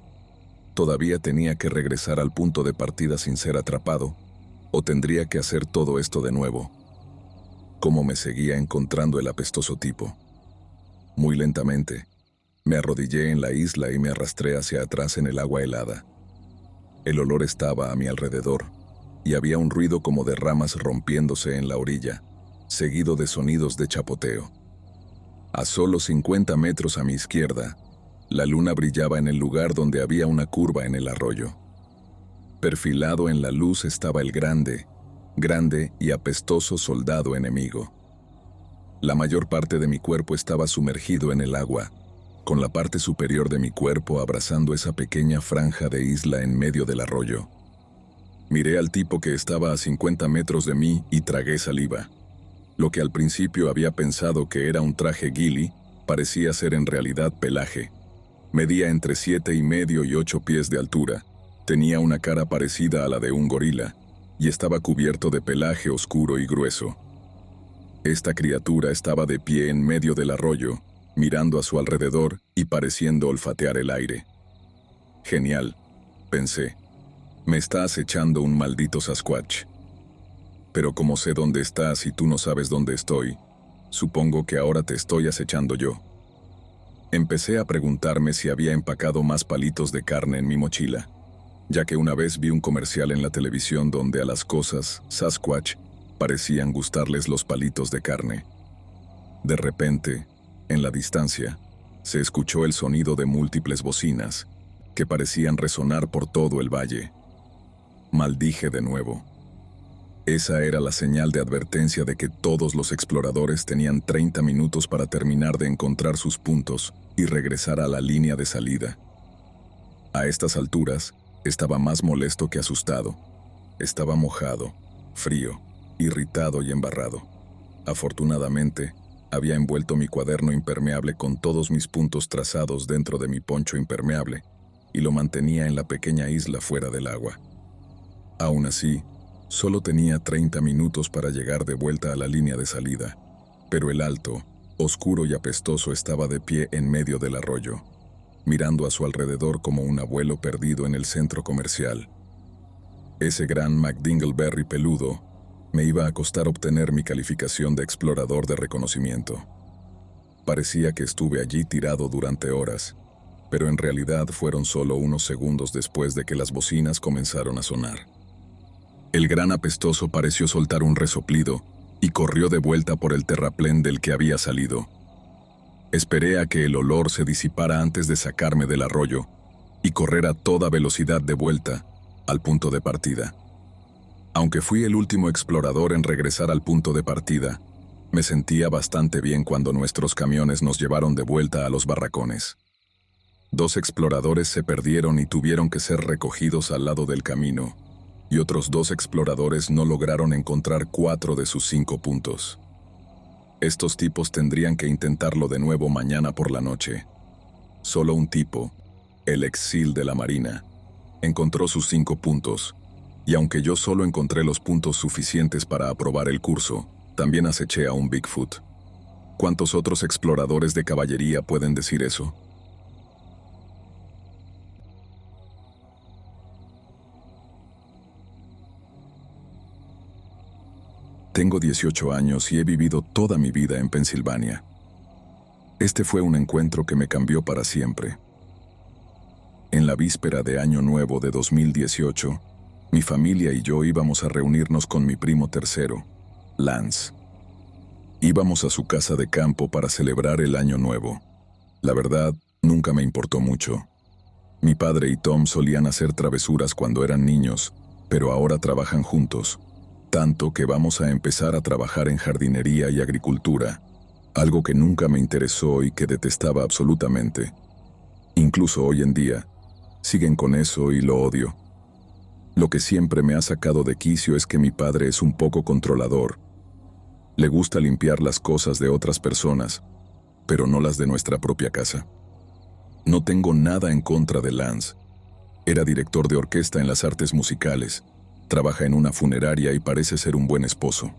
todavía tenía que regresar al punto de partida sin ser atrapado, o tendría que hacer todo esto de nuevo. cómo me seguía encontrando el apestoso tipo. Muy lentamente, me arrodillé en la isla y me arrastré hacia atrás en el agua helada. El olor estaba a mi alrededor, y había un ruido como de ramas rompiéndose en la orilla, seguido de sonidos de chapoteo. A solo 50 metros a mi izquierda, la luna brillaba en el lugar donde había una curva en el arroyo. Perfilado en la luz estaba el grande y apestoso soldado enemigo. La mayor parte de mi cuerpo estaba sumergido en el agua, con la parte superior de mi cuerpo abrazando esa pequeña franja de isla en medio del arroyo. Miré al tipo que estaba a 50 metros de mí y tragué saliva. Lo que al principio había pensado que era un traje ghillie, parecía ser en realidad pelaje. Medía entre 7,5 y 8 pies de altura, tenía una cara parecida a la de un gorila, y estaba cubierto de pelaje oscuro y grueso. Esta criatura estaba de pie en medio del arroyo, mirando a su alrededor y pareciendo olfatear el aire. Genial, pensé. Me está acechando un maldito Sasquatch. Pero como sé dónde estás y tú no sabes dónde estoy, supongo que ahora te estoy acechando yo. Empecé a preguntarme si había empacado más palitos de carne en mi mochila, ya que una vez vi un comercial en la televisión donde a las cosas, Sasquatch, parecían gustarles los palitos de carne. De repente, en la distancia, se escuchó el sonido de múltiples bocinas, que parecían resonar por todo el valle. Maldije de nuevo. Esa era la señal de advertencia de que todos los exploradores tenían 30 minutos para terminar de encontrar sus puntos y regresar a la línea de salida. A estas alturas, estaba más molesto que asustado. Estaba mojado, frío, irritado y embarrado. Afortunadamente, había envuelto mi cuaderno impermeable con todos mis puntos trazados dentro de mi poncho impermeable y lo mantenía en la pequeña isla fuera del agua. Aún así, solo tenía 30 minutos para llegar de vuelta a la línea de salida, pero el alto, oscuro y apestoso estaba de pie en medio del arroyo, mirando a su alrededor como un abuelo perdido en el centro comercial. Ese gran McDingleberry peludo me iba a costar obtener mi calificación de explorador de reconocimiento. Parecía que estuve allí tirado durante horas, pero en realidad fueron solo unos segundos después de que las bocinas comenzaron a sonar. El gran apestoso pareció soltar un resoplido y corrió de vuelta por el terraplén del que había salido. Esperé a que el olor se disipara antes de sacarme del arroyo y correr a toda velocidad de vuelta al punto de partida. Aunque fui el último explorador en regresar al punto de partida, me sentía bastante bien cuando nuestros camiones nos llevaron de vuelta a los barracones. 2 exploradores se perdieron y tuvieron que ser recogidos al lado del camino, y otros 2 exploradores no lograron encontrar 4 de sus 5 puntos. Estos tipos tendrían que intentarlo de nuevo mañana por la noche. Solo un tipo, el ex SEAL de la Marina, encontró sus 5 puntos, y aunque yo solo encontré los puntos suficientes para aprobar el curso, también aceché a un Bigfoot. ¿Cuántos otros exploradores de caballería pueden decir eso? Tengo 18 años y he vivido toda mi vida en Pensilvania. Este fue un encuentro que me cambió para siempre. En la víspera de Año Nuevo de 2018, mi familia y yo íbamos a reunirnos con mi primo tercero, Lance. Íbamos a su casa de campo para celebrar el Año Nuevo. La verdad, nunca me importó mucho. Mi padre y Tom solían hacer travesuras cuando eran niños, pero ahora trabajan juntos. Tanto que vamos a empezar a trabajar en jardinería y agricultura, algo que nunca me interesó y que detestaba absolutamente. Incluso hoy en día, siguen con eso y lo odio. Lo que siempre me ha sacado de quicio es que mi padre es un poco controlador. Le gusta limpiar las cosas de otras personas, pero no las de nuestra propia casa. No tengo nada en contra de Lance. Era director de orquesta en las artes musicales. Trabaja en una funeraria y parece ser un buen esposo.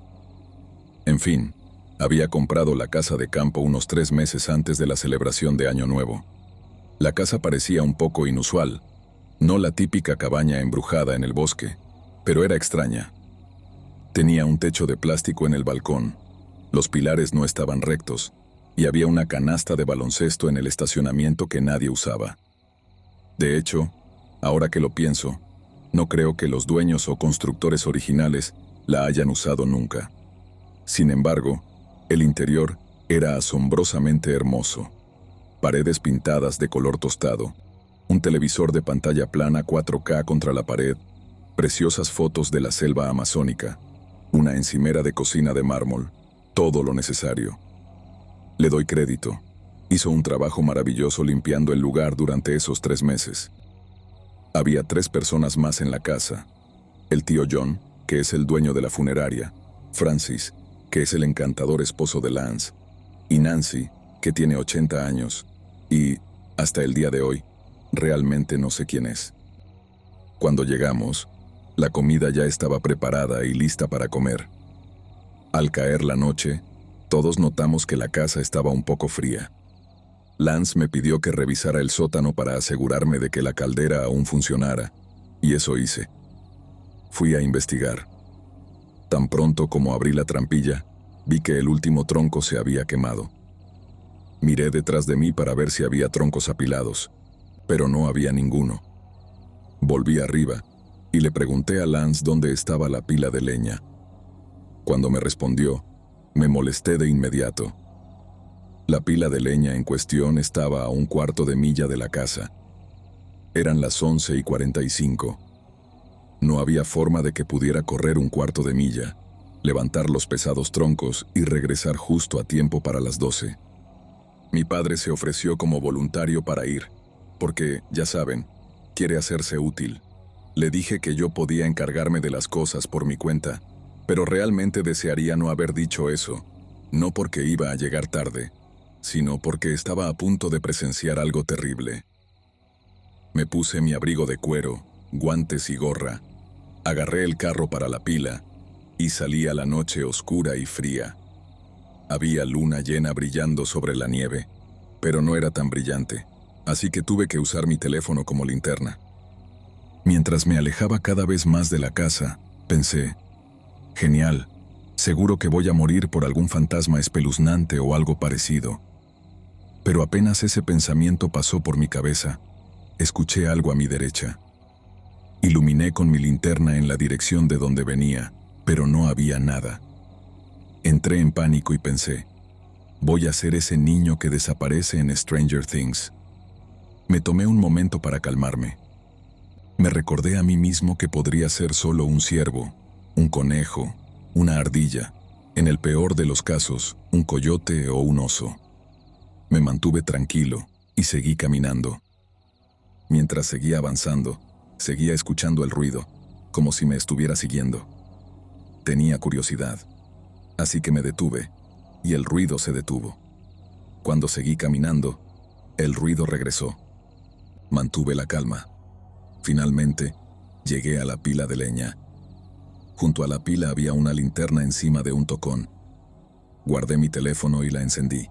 En fin, había comprado la casa de campo unos 3 meses antes de la celebración de Año Nuevo. La casa parecía un poco inusual, no la típica cabaña embrujada en el bosque, pero era extraña. Tenía un techo de plástico en el balcón, Los pilares no estaban rectos, y había una canasta de baloncesto en el estacionamiento que nadie usaba. De hecho, ahora que lo pienso, no creo que los dueños o constructores originales la hayan usado nunca. Sin embargo, el interior era asombrosamente hermoso. Paredes pintadas de color tostado, un televisor de pantalla plana 4K contra la pared, preciosas fotos de la selva amazónica, una encimera de cocina de mármol, todo lo necesario. Le doy crédito. Hizo un trabajo maravilloso limpiando el lugar durante esos 3 meses. Había 3 personas más en la casa. El tío John, que es el dueño de la funeraria, Francis, que es el encantador esposo de Lance, y Nancy, que tiene 80 años, y, hasta el día de hoy, realmente no sé quién es. Cuando llegamos, la comida ya estaba preparada y lista para comer. Al caer la noche, todos notamos que la casa estaba un poco fría. Lance me pidió que revisara el sótano para asegurarme de que la caldera aún funcionara, y eso hice. Fui a investigar. Tan pronto como abrí la trampilla, vi que el último tronco se había quemado. Miré detrás de mí para ver si había troncos apilados, pero no había ninguno. Volví arriba y le pregunté a Lance dónde estaba la pila de leña. Cuando me respondió, me molesté de inmediato. La pila de leña en cuestión estaba a 1/4 de milla de la casa. Eran las 11:45. No había forma de que pudiera correr 1/4 de milla, levantar los pesados troncos y regresar justo a tiempo para las 12. Mi padre se ofreció como voluntario para ir, porque, ya saben, quiere hacerse útil. Le dije que yo podía encargarme de las cosas por mi cuenta, pero realmente desearía no haber dicho eso, no porque iba a llegar tarde, sino porque estaba a punto de presenciar algo terrible. Me puse mi abrigo de cuero, guantes y gorra, agarré el carro para la pila y salí a la noche oscura y fría. Había luna llena brillando sobre la nieve, pero no era tan brillante, así que tuve que usar mi teléfono como linterna. Mientras me alejaba cada vez más de la casa, pensé, genial, seguro que voy a morir por algún fantasma espeluznante o algo parecido. Pero apenas ese pensamiento pasó por mi cabeza, escuché algo a mi derecha. Iluminé con mi linterna en la dirección de donde venía, pero no había nada. Entré en pánico y pensé, voy a ser ese niño que desaparece en Stranger Things. Me tomé un momento para calmarme. Me recordé a mí mismo que podría ser solo un ciervo, un conejo, una ardilla, en el peor de los casos, un coyote o un oso. Me mantuve tranquilo y seguí caminando. Mientras seguía avanzando, seguía escuchando el ruido, como si me estuviera siguiendo. Tenía curiosidad, así que me detuve, y el ruido se detuvo. Cuando seguí caminando, el ruido regresó. Mantuve la calma. Finalmente, llegué a la pila de leña. Junto a la pila había una linterna encima de un tocón. Guardé mi teléfono y la encendí.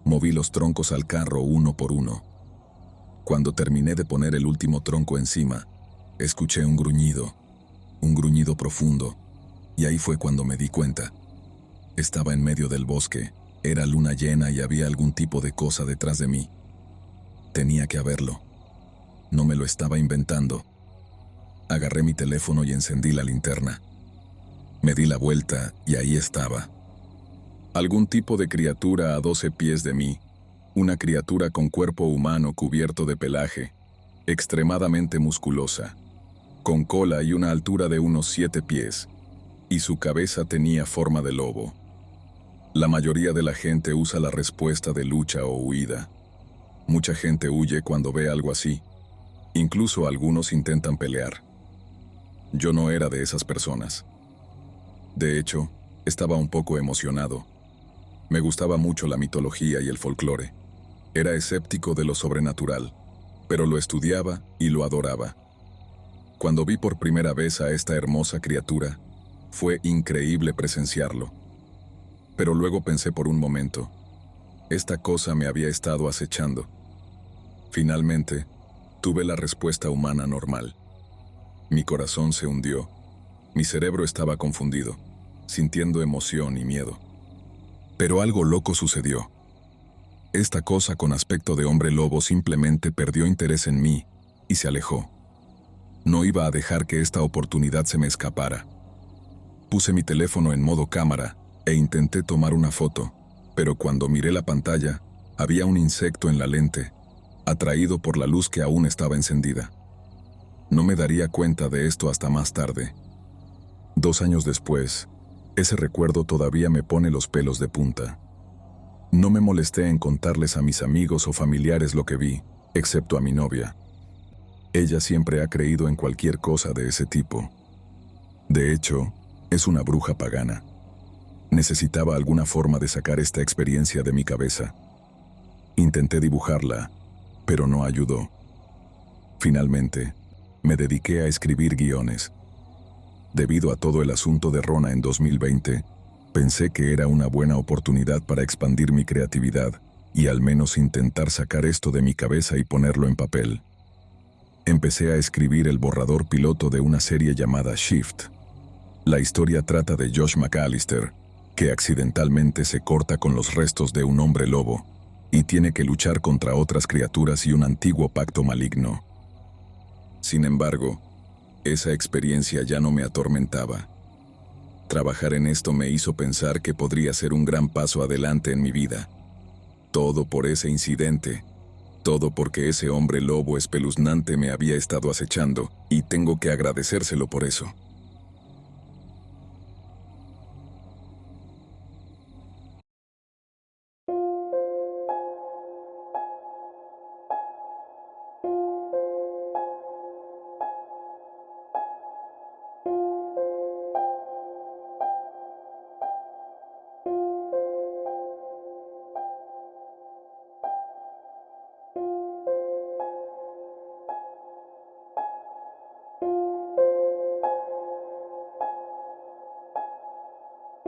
Moví los troncos al carro uno por uno. Cuando terminé de poner el último tronco encima, escuché un gruñido profundo, y ahí fue cuando me di cuenta. Estaba en medio del bosque, era luna llena y había algún tipo de cosa detrás de mí. Tenía que haberlo. No me lo estaba inventando. Agarré mi teléfono y encendí la linterna. Me di la vuelta y ahí estaba. Algún tipo de criatura a 12 pies de mí, una criatura con cuerpo humano cubierto de pelaje, extremadamente musculosa, con cola y una altura de unos 7 pies, y su cabeza tenía forma de lobo. La mayoría de la gente usa la respuesta de lucha o huida. Mucha gente huye cuando ve algo así. Incluso algunos intentan pelear. Yo no era de esas personas. De hecho, estaba un poco emocionado. Me gustaba mucho la mitología y el folclore. Era escéptico de lo sobrenatural, pero lo estudiaba y lo adoraba. Cuando vi por primera vez a esta hermosa criatura, fue increíble presenciarlo. Pero luego pensé por un momento, esta cosa me había estado acechando. Finalmente, tuve la respuesta humana normal. Mi corazón se hundió. Mi cerebro estaba confundido, sintiendo emoción y miedo. Pero algo loco sucedió. Esta cosa con aspecto de hombre lobo simplemente perdió interés en mí y se alejó. No iba a dejar que esta oportunidad se me escapara. Puse mi teléfono en modo cámara e intenté tomar una foto, pero cuando miré la pantalla, había un insecto en la lente, atraído por la luz que aún estaba encendida. No me daría cuenta de esto hasta más tarde. 2 años después, ese recuerdo todavía me pone los pelos de punta. No me molesté en contarles a mis amigos o familiares lo que vi, excepto a mi novia. Ella siempre ha creído en cualquier cosa de ese tipo. De hecho, es una bruja pagana. Necesitaba alguna forma de sacar esta experiencia de mi cabeza. Intenté dibujarla, pero no ayudó. Finalmente, me dediqué a escribir guiones. Debido a todo el asunto de Rona en 2020, pensé que era una buena oportunidad para expandir mi creatividad y al menos intentar sacar esto de mi cabeza y ponerlo en papel. Empecé a escribir el borrador piloto de una serie llamada Shift. La historia trata de Josh McAllister, que accidentalmente se corta con los restos de un hombre lobo y tiene que luchar contra otras criaturas y un antiguo pacto maligno. Sin embargo, esa experiencia ya no me atormentaba. Trabajar en esto me hizo pensar que podría ser un gran paso adelante en mi vida. Todo por ese incidente. Todo porque ese hombre lobo espeluznante me había estado acechando, y tengo que agradecérselo por eso.